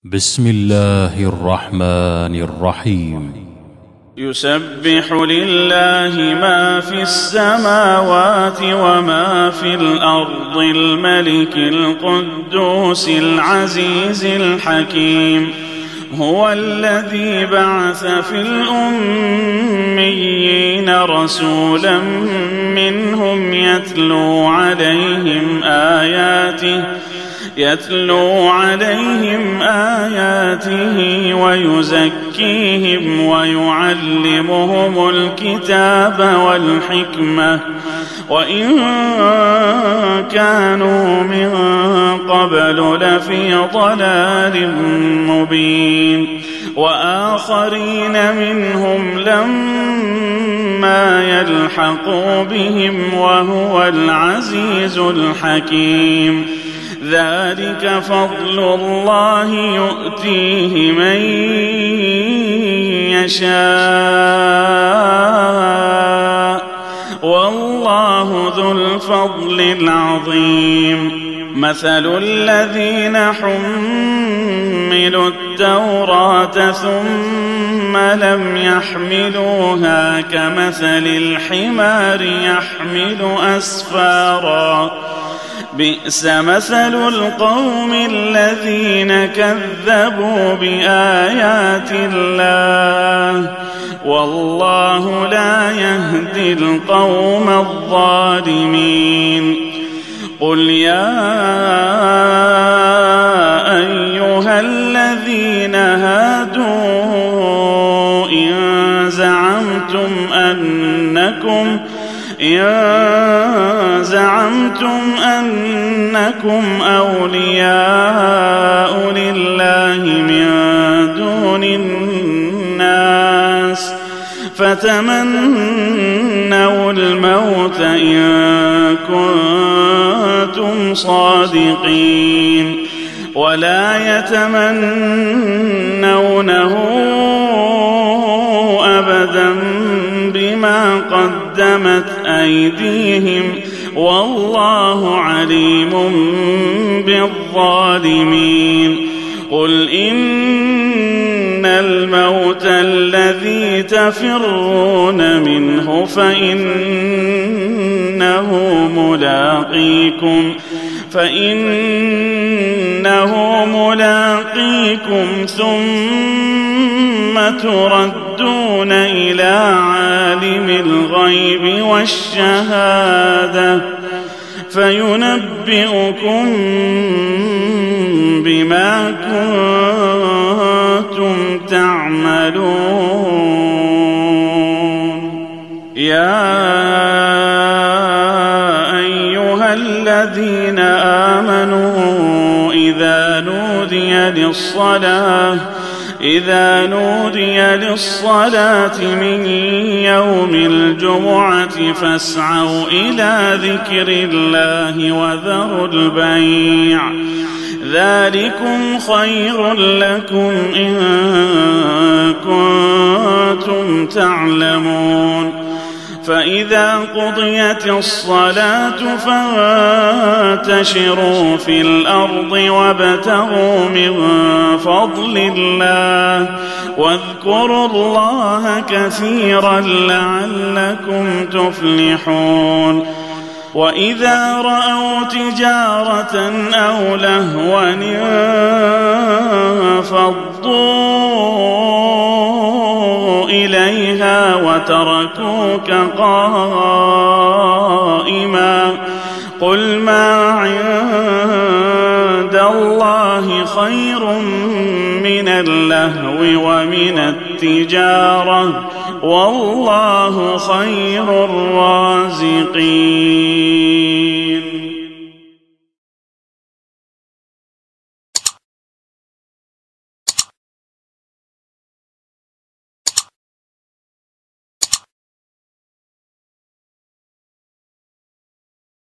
بسم الله الرحمن الرحيم. يسبح لله ما في السماوات وما في الأرض الملك القدوس العزيز الحكيم. هو الذي بعث في الأميين رسولا منهم يتلو عليهم آياته ويزكيهم ويعلمهم الكتاب والحكمة وإن كانوا من قبل لفي ضلال مبين. وآخرين منهم لما يلحقوا بهم وهو العزيز الحكيم. ذلك فضل الله يؤتيه من يشاء والله ذو الفضل العظيم. مثل الذين حملوا التوراة ثم لم يحملوها كمثل الحمار يحمل أسفارا بئس مثل القوم الذين كذبوا بآيات الله والله لا يهدي القوم الظالمين. قل يا أيها الذين هادوا إن زعمتم أنكم أولياء لله من دون الناس فتمنوا الموت إن كنتم صادقين ولا يتمنونه أبدا بما قدمت أيديهم والله عليم بالظالمين. قل إن الموت الذي تفرون منه فإنه ملاقيكم ثم تردون إلى عالم الغيب والشهادة فينبئكم بما كنتم تعملون. يا أيها الذين آمنوا إذا نودي للصلاة من يوم الجمعة فاسعوا إلى ذكر الله وذروا البيع ذلكم خير لكم إن كنتم تعلمون. فإذا قضيت الصلاة فانتشروا في الأرض وابتغوا من فضل الله واذكروا الله كثيرا لعلكم تفلحون. وإذا رأوا تجارة أو لهوا انفضوا إليها وتركوك قائما قل ما عند الله خير من اللهو ومن التجارة والله خير الرازقين.